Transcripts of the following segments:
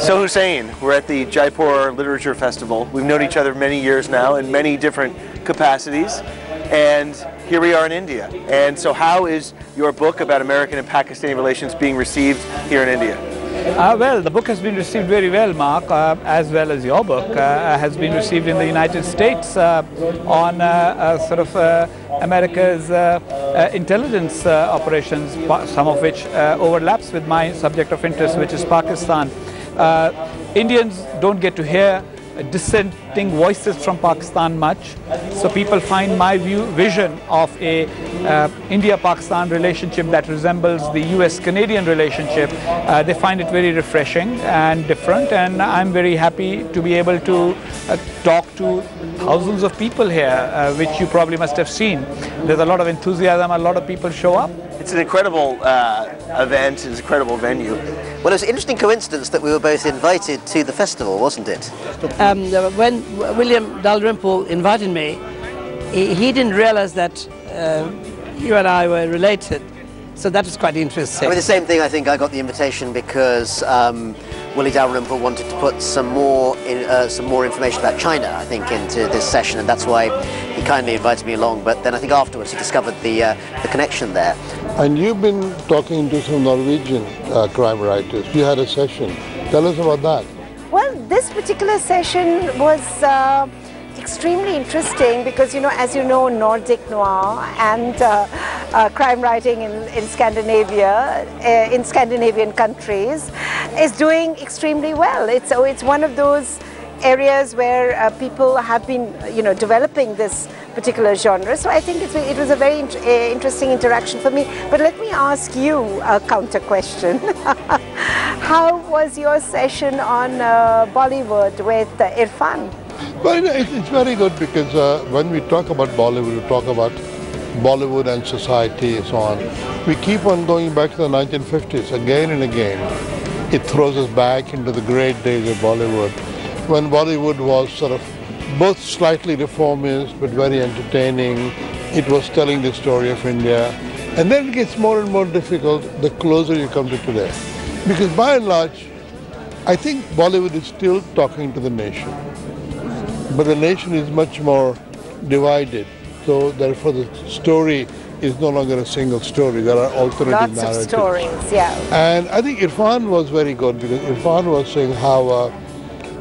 So Hussein, we're at the Jaipur Literature Festival. We've known each other many years now in many different capacities, and here we are in India. And so how is your book about American and Pakistani relations being received here in India? Well, the book has been received very well, Mark, as well as your book has been received in the United States on sort of America's intelligence operations, some of which overlaps with my subject of interest, which is Pakistan. Indians don't get to hear dissenting voices from Pakistan much, so people find my vision of a India-Pakistan relationship that resembles the US-Canadian relationship. They find it very refreshing and different, and I'm very happy to be able to talk to thousands of people here, which you probably must have seen. There's a lot of enthusiasm, a lot of people show up. It's an incredible event, it's an incredible venue. Well, it was an interesting coincidence that we were both invited to the festival, wasn't it? When William Dalrymple invited me, he didn't realize that you and I were related. So that was quite interesting. I mean, the same thing, I think I got the invitation because Willie Dalrymple wanted to put some more information about China, I think, into this session, and that's why he kindly invited me along. But then I think afterwards he discovered the connection there. And you've been talking to some Norwegian crime writers. You had a session. Tell us about that. Well, this particular session was extremely interesting because, as you know, Nordic noir and crime writing in Scandinavia, in Scandinavian countries, is doing extremely well. It's one of those areas where people have been, developing this particular genre. So I think it was a very interesting interaction for me. But let me ask you a counter question. How was your session on Bollywood with Irfan? Well, it's very good because when we talk about Bollywood, we talk about Bollywood and society and so on. We keep on going back to the 1950s again and again. It throws us back into the great days of Bollywood, when Bollywood was sort of both slightly reformist but very entertaining. It was telling the story of India. And then it gets more and more difficult the closer you come to today. Because by and large, I think Bollywood is still talking to the nation. But the nation is much more divided. So therefore the story is no longer a single story. There are alternative narratives. Lots of stories, yeah. And I think Irfan was very good because Irfan was saying how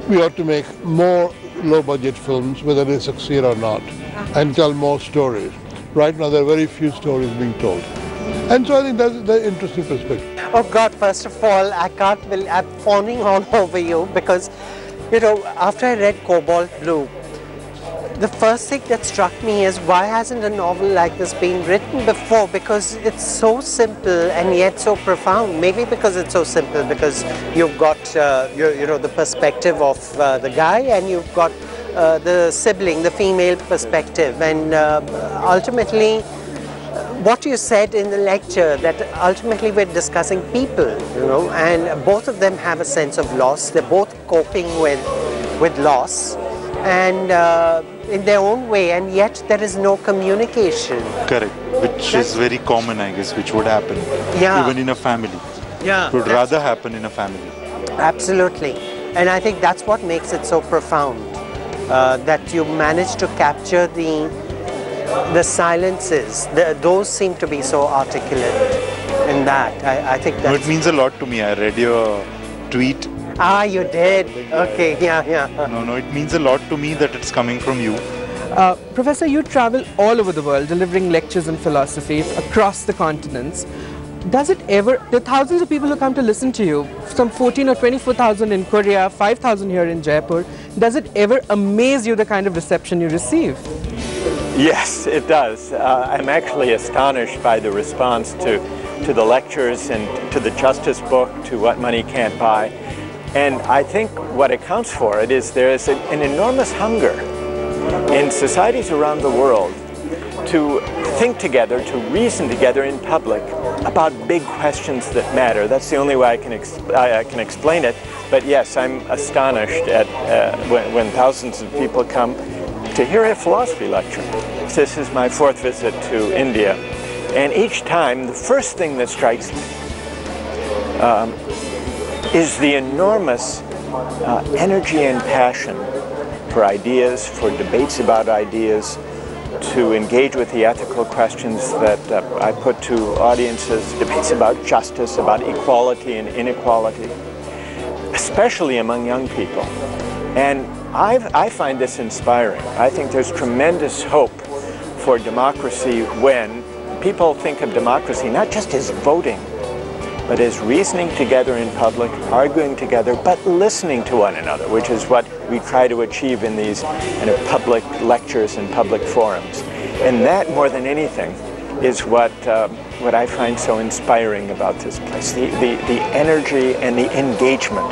we ought to make more low-budget films, whether they succeed or not, and tell more stories. Right now, there are very few stories being told. And so I think that's an interesting perspective. Oh God, first of all, I'm fawning all over you because, after I read Cobalt Blue, the first thing that struck me is why hasn't a novel like this been written before? Because it's so simple and yet so profound. Maybe because it's so simple, because you've got the perspective of the guy, and you've got the sibling, the female perspective, and ultimately what you said in the lecture, that ultimately we're discussing people, and both of them have a sense of loss. They're both coping with loss, and in their own way, and yet there is no communication. Correct, which is very common, I guess, which would happen even in a family. Yeah, it would rather happen in a family. Absolutely, and I think that's what makes it so profound, that you manage to capture the silences. Those seem to be so articulate in that. I think that's... No, it means a lot to me. I read your tweet. Ah, you did? Okay, yeah. No, it means a lot to me that it's coming from you. Professor, you travel all over the world delivering lectures on philosophy across the continents. Does it ever, there are thousands of people who come to listen to you, some 14 or 24,000 in Korea, 5,000 here in Jaipur. Does it ever amaze you the kind of reception you receive? Yes, it does. I'm actually astonished by the response to the lectures and to the Justice book, to What Money Can't Buy. And I think what accounts for it is there is an enormous hunger in societies around the world to think together, to reason together in public about big questions that matter. That's the only way I can explain it. But yes, I'm astonished at when thousands of people come to hear a philosophy lecture. This is my 4th visit to India, and each time the first thing that strikes me is the enormous energy and passion for ideas, for debates about ideas, to engage with the ethical questions that I put to audiences, debates about justice, about equality and inequality, especially among young people. And I find this inspiring. I think there's tremendous hope for democracy when people think of democracy not just as voting, but as reasoning together in public, arguing together, but listening to one another, which is what we try to achieve in these kind of public lectures and public forums. And that, more than anything, is what I find so inspiring about this place, the energy and the engagement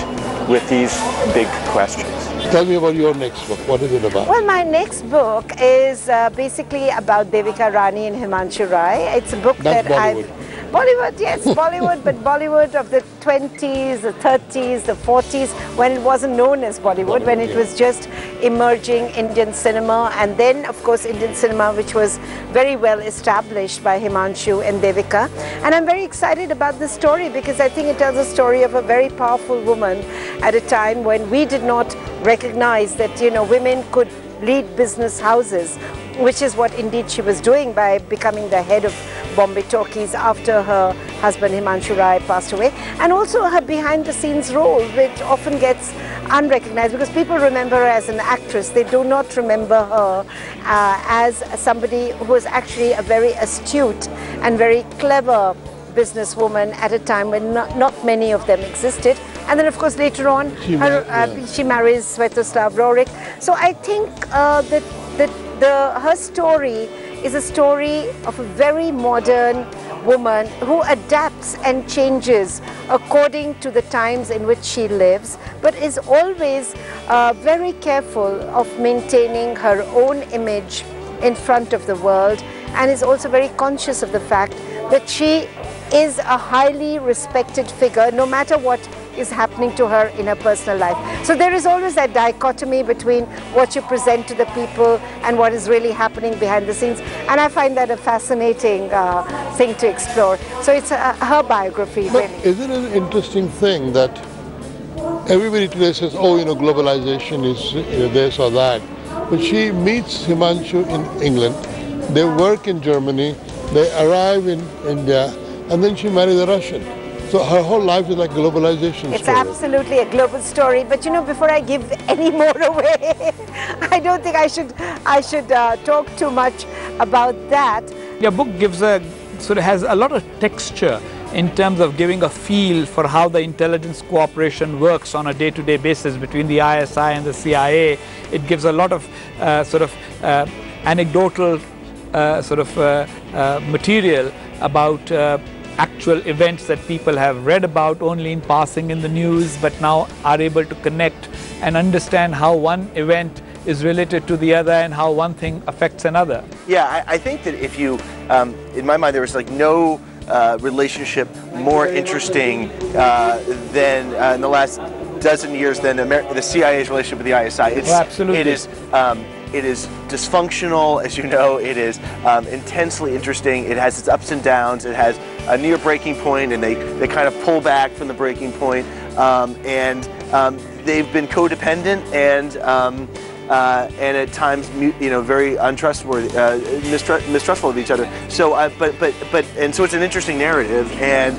with these big questions. Tell me about your next book. What is it about? Well, my next book is basically about Devika Rani and Himanshu Rai. It's a book That's that Bollywood. Bollywood, yes, Bollywood, but Bollywood of the 20s, the 30s, the 40s, when it wasn't known as Bollywood, when it was just emerging Indian cinema, and then, of course, Indian cinema, which was very well established by Himanshu and Devika. And I'm very excited about this story because I think it tells a story of a very powerful woman at a time when we did not recognize that, you know, women could lead business houses, which is what indeed she was doing by becoming the head of Bombay Talkies after her husband Himanshu Rai passed away, and also her behind the scenes role, which often gets unrecognized because people remember her as an actress. They do not remember her as somebody who was actually a very astute and very clever businesswoman at a time when not many of them existed. And then, of course, later on, she marries Svetoslav Rorik. So I think that her story is a story of a very modern woman who adapts and changes according to the times in which she lives, but is always very careful of maintaining her own image in front of the world, and is also very conscious of the fact that she is a highly respected figure no matter what is happening to her in her personal life. So there is always that dichotomy between what you present to the people and what is really happening behind the scenes, and I find that a fascinating thing to explore. So it's her biography, but really. Isn't it an interesting thing that everybody today says, oh, you know, globalization is this or that, but she meets Himanshu in England, they work in Germany, they arrive in India, and then she marries a Russian. So her whole life is like globalization It's story. absolutely a global story. But you know, before I give any more away, I don't think I should talk too much about that. Your book gives has a lot of texture in terms of giving a feel for how the intelligence cooperation works on a day-to-day basis between the ISI and the CIA. It gives a lot of anecdotal material about actual events that people have read about only in passing in the news, but now are able to connect and understand how one event is related to the other and how one thing affects another. Yeah, I think that if you, in my mind, there was like no relationship more interesting than in the last dozen years than the CIA's relationship with the ISI. It's, absolutely. It is dysfunctional, as you know. It is intensely interesting. It has its ups and downs. It has a near breaking point, and they kind of pull back from the breaking point. And they've been codependent and at times, you know, very untrustworthy, mistrustful of each other. So, and so it's an interesting narrative, and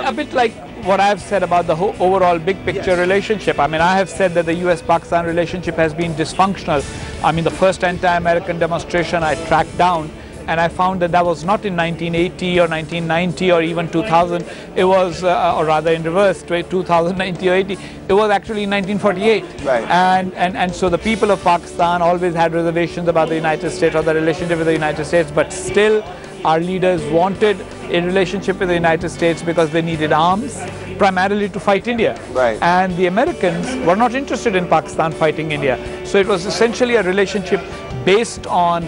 a bit like what I've said about the whole overall big picture relationship. I mean, I have said that the US-Pakistan relationship has been dysfunctional. I mean, the first anti-American demonstration I tracked down, and I found that that was not in 1980 or 1990 or even 2000. It was, or rather in reverse, 2090 or 80. It was actually in 1948. Right. And so the people of Pakistan always had reservations about the United States or the relationship with the United States, but still our leaders wanted a relationship with the United States because they needed arms, primarily to fight India. Right. And the Americans were not interested in Pakistan fighting India. So it was essentially a relationship based on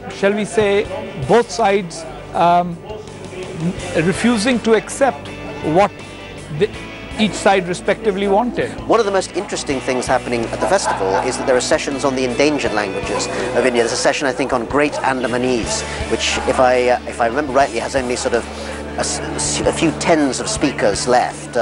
shall we say, both sides refusing to accept what each side respectively wanted. One of the most interesting things happening at the festival is that there are sessions on the endangered languages of India. There's a session, I think, on Great Andamanese, which, if I remember rightly, has only sort of a few tens of speakers left.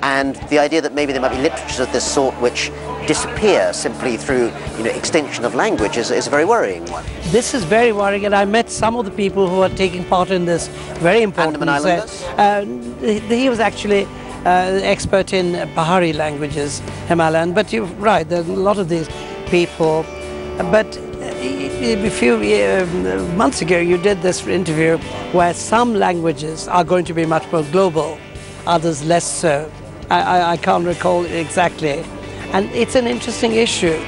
and the idea that maybe there might be literatures of this sort which disappear simply through extinction of language is a very worrying one. This is very worrying, and I met some of the people who are taking part in this very important. Andaman Islanders? He was actually expert in Pahari languages, Himalayan, but you're right, there are a lot of these people. But a few months ago you did this interview where some languages are going to be much more global, others less so. I can't recall exactly. And it's an interesting issue.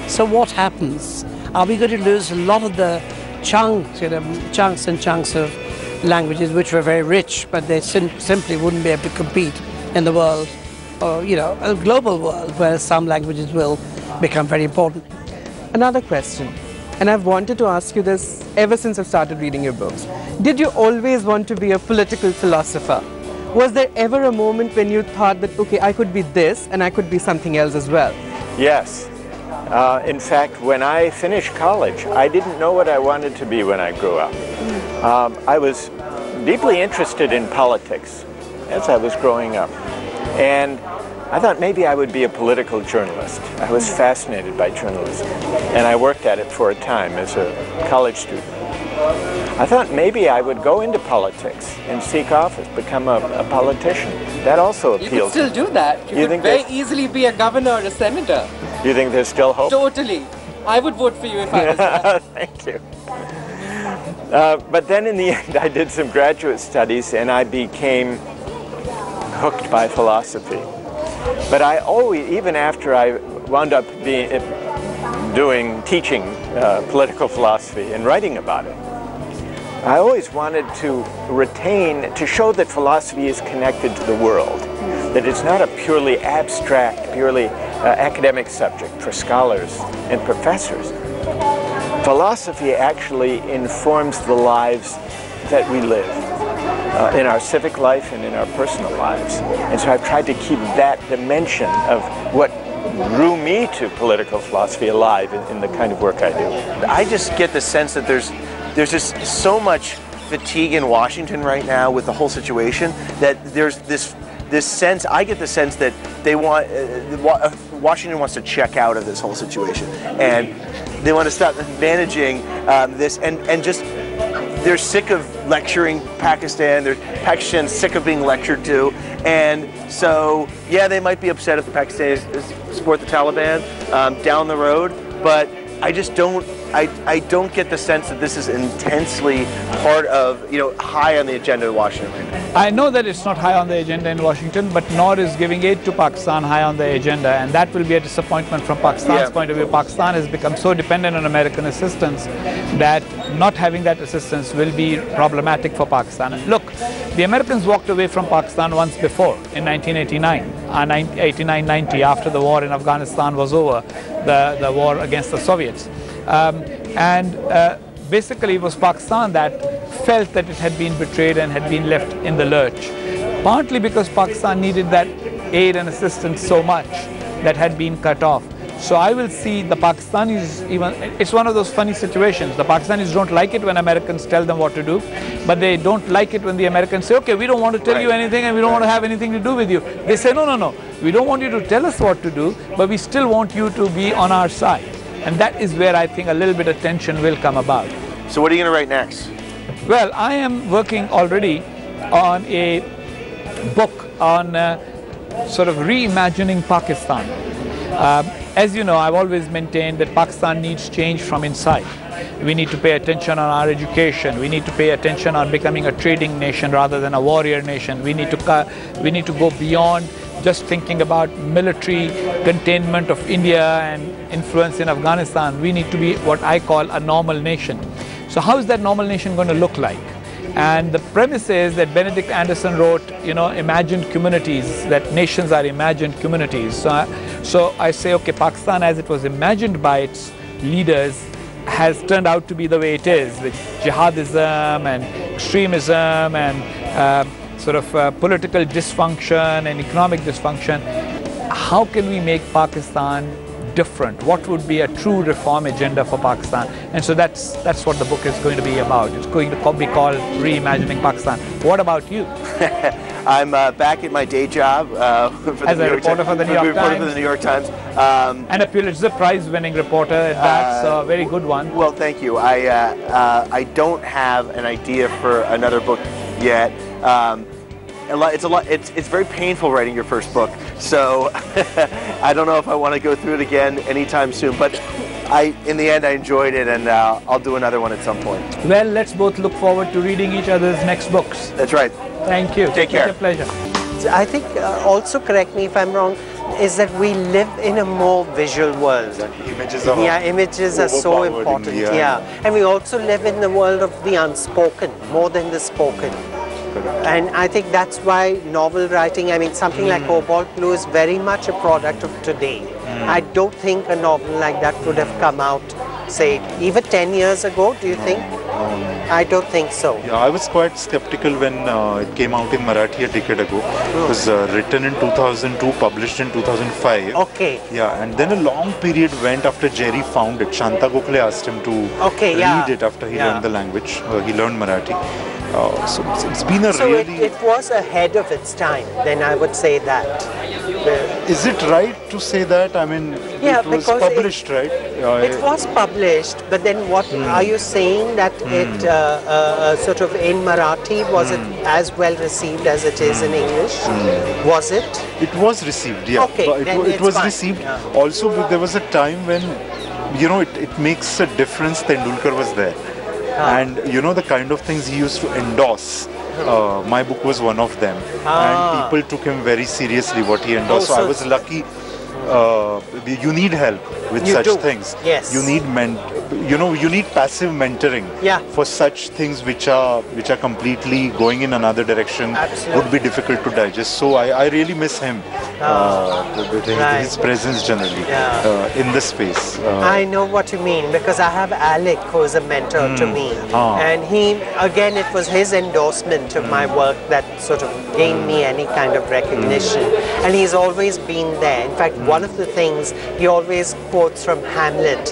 So what happens? Are we going to lose a lot of the chunks and chunks of languages which were very rich, but they simply wouldn't be able to compete in the world, or a global world where some languages will become very important? Another question, and I've wanted to ask you this ever since I've started reading your books. Did you always want to be a political philosopher? Was there ever a moment when you thought that, okay, I could be this and I could be something else as well? Yes. In fact, when I finished college, I didn't know what I wanted to be when I grew up. I was deeply interested in politics as I was growing up. And I thought maybe I would be a political journalist. I was fascinated by journalism. And I worked at it for a time as a college student. I thought maybe I would go into politics and seek office, become a politician. That also appealed. You could still do that. You could very easily be a governor or a senator. You think there's still hope? Totally. I would vote for you if I was there. Thank you. But then in the end I did some graduate studies and I became hooked by philosophy. But I always, even after I wound up teaching political philosophy and writing about it, I always wanted to show that philosophy is connected to the world, that it's not a purely abstract, purely academic subject for scholars and professors. Philosophy actually informs the lives that we live, in our civic life and in our personal lives. And so I've tried to keep that dimension of what drew me to political philosophy alive in the kind of work I do. I just get the sense that there's just so much fatigue in Washington right now with the whole situation that there's this sense, I get the sense that they want, Washington wants to check out of this whole situation, and they want to stop managing this, and just, they're sick of lecturing Pakistan, Pakistan's sick of being lectured to, and so, yeah, they might be upset if the Pakistanis support the Taliban down the road, but I just don't, I don't get the sense that this is intensely part of, high on the agenda of Washington right now. I know that it's not high on the agenda in Washington, but nor is giving aid to Pakistan high on the agenda, and that will be a disappointment from Pakistan's point of view. Pakistan has become so dependent on American assistance that not having that assistance will be problematic for Pakistan. Look, the Americans walked away from Pakistan once before, in 1989, 89-90, after the war in Afghanistan was over, the war against the Soviets. Basically it was Pakistan that felt that it had been betrayed and had been left in the lurch, partly because Pakistan needed that aid and assistance so much that had been cut off. So I will see the Pakistanis, it's one of those funny situations. The Pakistanis don't like it when Americans tell them what to do, but they don't like it when the Americans say, okay, we don't want to tell you anything and we don't want to have anything to do with you. They say, no, we don't want you to tell us what to do, but we still want you to be on our side. And that is where I think a little bit of tension will come about. So what are you going to write next? Well, I am working already on a book on sort of reimagining Pakistan. As you know, I've always maintained that Pakistan needs change from inside. We need to pay attention on our education. We need to pay attention on becoming a trading nation rather than a warrior nation. We need to go beyond just thinking about military containment of India and influence in Afghanistan. We need to be what I call a normal nation. So how is that normal nation going to look like? And the premise is that Benedict Anderson wrote, imagined communities, that nations are imagined communities. So I say, okay, Pakistan as it was imagined by its leaders has turned out to be the way it is, with jihadism and extremism and sort of political dysfunction and economic dysfunction. How can we make Pakistan different? What would be a true reform agenda for Pakistan? And so that's what the book is going to be about. It's going to be called Reimagining Pakistan. What about you? I'm back at my day job as a reporter for the New York Times. For the New York Times. And a Pulitzer Prize-winning reporter at that, so a very good one. Well, thank you. I don't have an idea for another book yet. It's very painful writing your first book, so I don't know if I want to go through it again anytime soon. But in the end, I enjoyed it, and I'll do another one at some point. Well, let's both look forward to reading each other's next books. That's right. Thank you. Take care. It's a pleasure. I think, also correct me if I'm wrong, is that we live in a more visual world. Images are so important. And we also live in the world of the unspoken more than the spoken. And I think that's why novel writing, I mean, something like Cobalt Blue is very much a product of today. I don't think a novel like that would have come out, say, even 10 years ago, do you think? I don't think so. Yeah, I was quite skeptical when it came out in Marathi a decade ago. It was written in 2002, published in 2005. Okay. Yeah, and then a long period went after Jerry found it. Shanta Gokhale asked him to read it after he learned the language. He learned Marathi. So it's been a really... it was ahead of its time, then I would say that. Is it right to say that? I mean, it was published, right? It was published, but then what are you saying that it sort of in Marathi, was it as well received as it is in English? Was it? It was received, yeah. Okay, it was received. Also, there was a time when, you know, it makes a difference Tendulkar was there. And you know the kind of things he used to endorse. My book was one of them, and people took him very seriously what he endorsed. So I was lucky. You need help with such things. Yes. You need you need passive mentoring for such things which are completely going in another direction. Absolutely. Would be difficult to digest. So I really miss him. His presence generally in the space. I know what you mean, because I have Alec, who is a mentor to me, and he, again, it was his endorsement of my work that sort of gained me any kind of recognition, and he's always been there. In fact, one of the things he always quotes from Hamlet,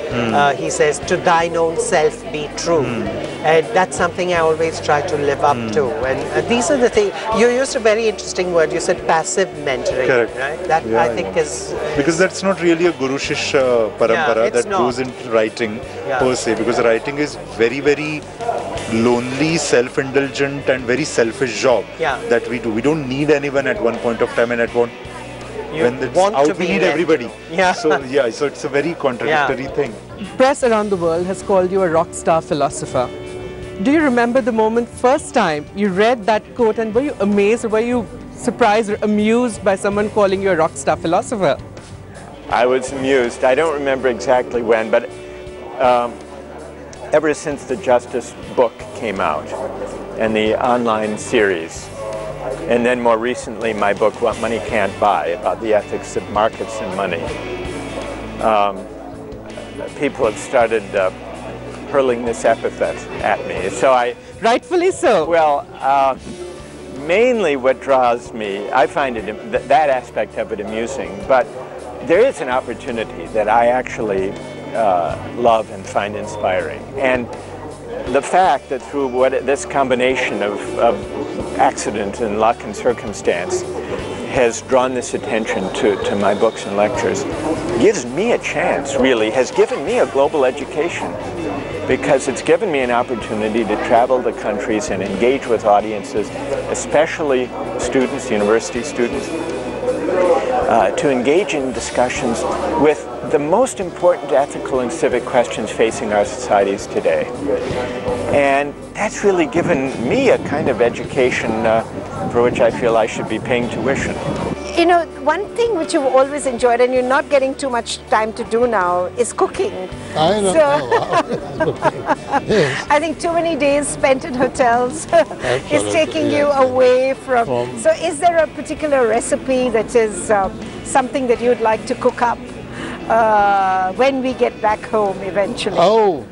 he says, "To thine own self be true," and that's something I always try to live up to. And these are the things. You used a very interesting word. You said passive mentoring. Correct. Right? That I think is because that's not really a Guru Shishya parampara that goes into writing per se, because writing is very, very lonely, self-indulgent and very selfish job that we do. We don't need anyone at one point of time, and when it's out, we need everybody. So it's a very contradictory thing. Press around the world has called you a rock star philosopher. Do you remember the moment first time you read that quote, and were you amazed, or were you surprised or amused by someone calling you a rock star philosopher? I was amused. I don't remember exactly when, but ever since the Justice book came out and the online series, and then more recently my book, What Money Can't Buy, about the ethics of markets and money, people have started hurling this epithet at me. So rightfully so. Well, mainly what draws me, I find it that aspect of it amusing, but there is an opportunity that I actually love and find inspiring. And the fact that through this combination of accident and luck and circumstance has drawn this attention to my books and lectures gives me a chance, really, has given me a global education, because it's given me an opportunity to travel to countries and engage with audiences, especially students, university students, to engage in discussions with the most important ethical and civic questions facing our societies today. And that's really given me a kind of education for which I feel I should be paying tuition. You know, one thing which you've always enjoyed, and you're not getting too much time to do now, is cooking. I know. Yes. I think too many days spent in hotels is taking you away from... So is there a particular recipe that is something that you'd like to cook up when we get back home eventually? Oh,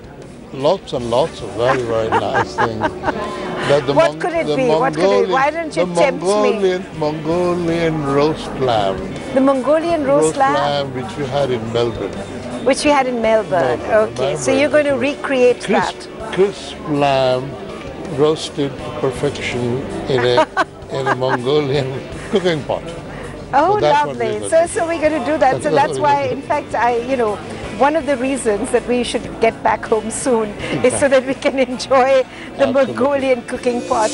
lots and lots of very, very nice things. What could it be? What could it be? Why don't you tempt me? Mongolian roast lamb. The Mongolian roast lamb? Which we had in Melbourne. Which we had in Melbourne. Okay, so you're going to recreate that. Crisp lamb, roasted to perfection in a Mongolian cooking pot. Oh, so lovely. So we're going to do that. So that's why, in fact, one of the reasons that we should get back home soon is so that we can enjoy the Mongolian cooking pot.